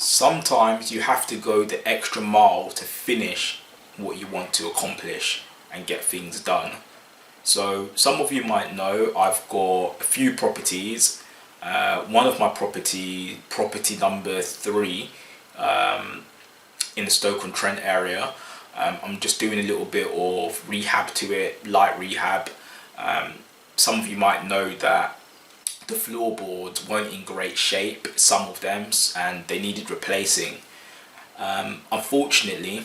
sometimes you have to go the extra mile to finish what you want to accomplish and get things done. So some of you might know I've got a few properties. One of my property number 3, in the Stoke-on-Trent area. I'm just doing a little bit of rehab to it, light rehab. Some of you might know that the floorboards weren't in great shape, some of them, and they needed replacing. Unfortunately,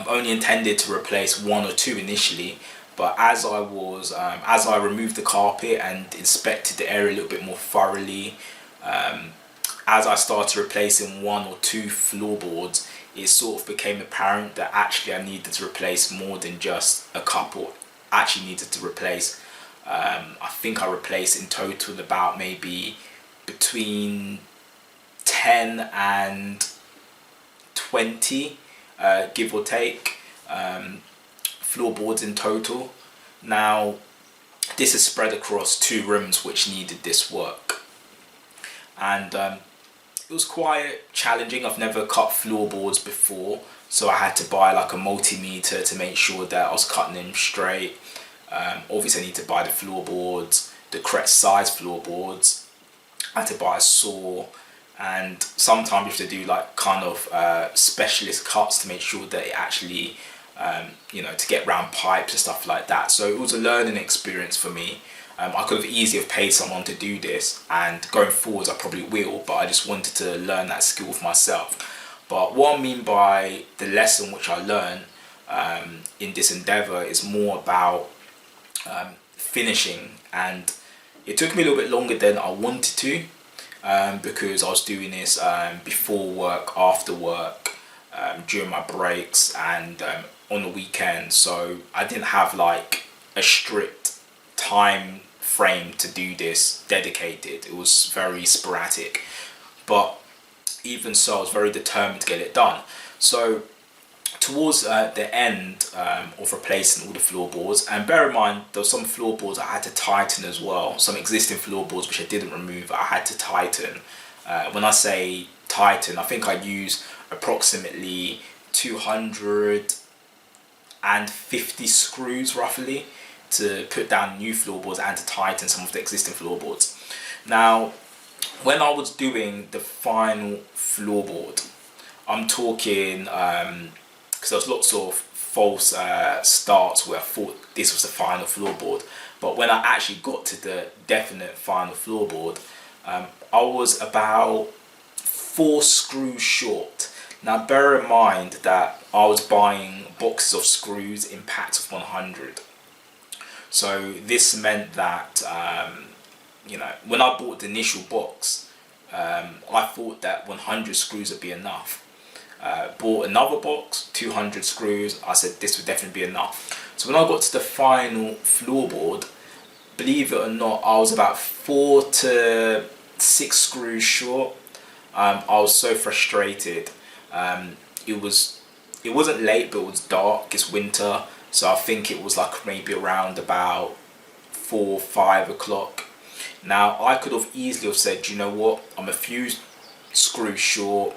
only intended to replace 1 or 2 initially, but as I removed the carpet and inspected the area a little bit more thoroughly, as I started replacing 1 or 2 floorboards, it sort of became apparent that actually I needed to replace more than just a couple. Actually needed to replace, I think I replaced in total about maybe between 10 and 20, give or take, floorboards in total. Now, this is spread across 2 rooms which needed this work, and it was quite challenging. I've never cut floorboards before, so I had to buy like a multimeter to make sure that I was cutting them straight. Obviously I need to buy the floorboards, the correct size floorboards. I had to buy a saw, and sometimes you have to do like kind of specialist cuts to make sure that it actually to get round pipes and stuff like that. So it was a learning experience for me. I could have easily have paid someone to do this, and going forwards I probably will, but I just wanted to learn that skill for myself. But what I mean by the lesson which I learned in this endeavour is more about finishing, and it took me a little bit longer than I wanted to, because I was doing this before work, after work, during my breaks, and on the weekend. So I didn't have like a strict time frame to do this dedicated. It was very sporadic, but even so I was very determined to get it done. So towards the end of replacing all the floorboards, and bear in mind there were some floorboards I had to tighten as well, some existing floorboards which I didn't remove I had to tighten. When I say tighten, I think I used approximately 250 screws roughly to put down new floorboards and to tighten some of the existing floorboards. Now, when I was doing the final floorboard, I'm talking, because there was lots of false starts where I thought this was the final floorboard, but when I actually got to the definite final floorboard, I was about 4 screws short. Now bear in mind that I was buying boxes of screws in packs of 100. So this meant that, when I bought the initial box, I thought that 100 screws would be enough. Bought another box, 200 screws, I said this would definitely be enough. So when I got to the final floorboard, believe it or not, I was about 4 to 6 screws short. I was so frustrated. It wasn't late, but it was dark, it's winter, so I think it was like maybe around about 4 or 5 o'clock. Now I could have easily have said, you know what, I'm a few screws short,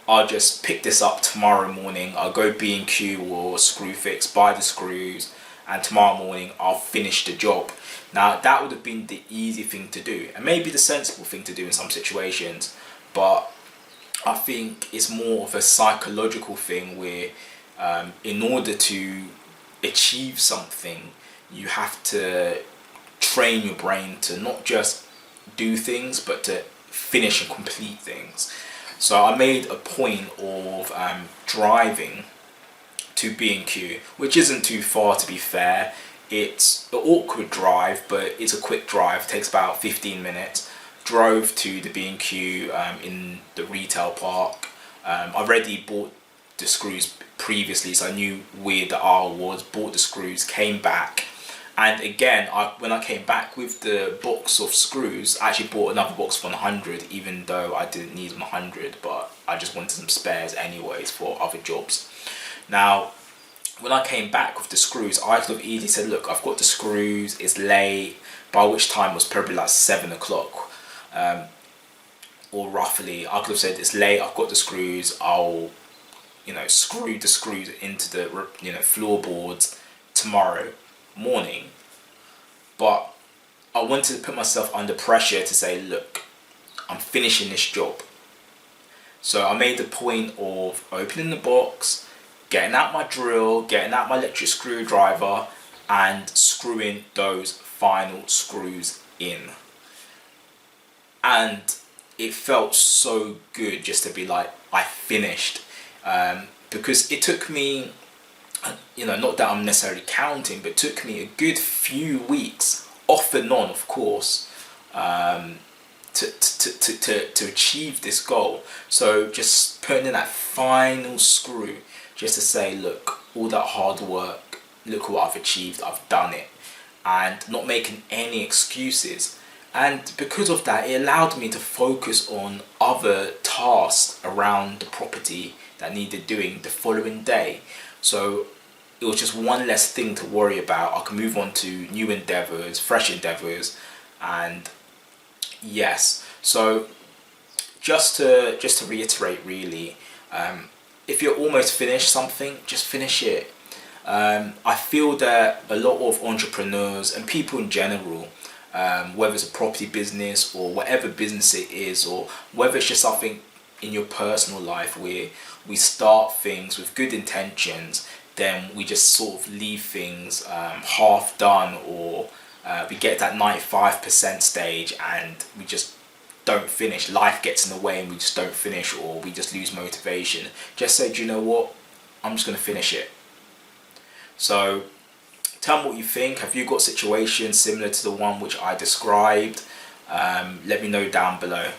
I'll just pick this up tomorrow morning, I'll go B&Q or Screwfix, buy the screws, and tomorrow morning I'll finish the job. Now that would have been the easy thing to do, and maybe the sensible thing to do in some situations, but I think it's more of a psychological thing where in order to achieve something, you have to train your brain to not just do things, but to finish and complete things. So I made a point of driving to B&Q, which isn't too far to be fair. It's an awkward drive, but it's a quick drive, it takes about 15 minutes. Drove to the B&Q in the retail park. I already bought the screws previously, so I knew where the aisle was, bought the screws, came back, and again when I came back with the box of screws, I actually bought another box for 100, even though I didn't need 100, but I just wanted some spares anyways for other jobs. Now when I came back with the screws, I could have easily said, look, I've got the screws, it's late, by which time it was probably like 7 o'clock. or roughly, I could have said it's late, I've got the screws, I'll, screw the screws into the, floorboards tomorrow morning. But I wanted to put myself under pressure to say, look, I'm finishing this job. So I made the point of opening the box, getting out my drill, getting out my electric screwdriver, and screwing those final screws in. And it felt so good just to be like, I finished. Because it took me, not that I'm necessarily counting, but it took me a good few weeks, off and on, of course, to achieve this goal. So just putting in that final screw, just to say, look, all that hard work, look what I've achieved, I've done it, and not making any excuses. And because of that, it allowed me to focus on other tasks around the property that needed doing the following day. So it was just one less thing to worry about. I can move on to new endeavours, fresh endeavours, and yes. So just to reiterate, really, if you're almost finished something, just finish it. I feel that a lot of entrepreneurs and people in general, whether it's a property business or whatever business it is, or whether it's just something in your personal life where we start things with good intentions, then we just sort of leave things half done, or we get that 95% stage and we just don't finish. Life gets in the way and we just don't finish, or we just lose motivation. Just say, do you know what? I'm just going to finish it. So tell me what you think. Have you got situations similar to the one which I described? Let me know down below.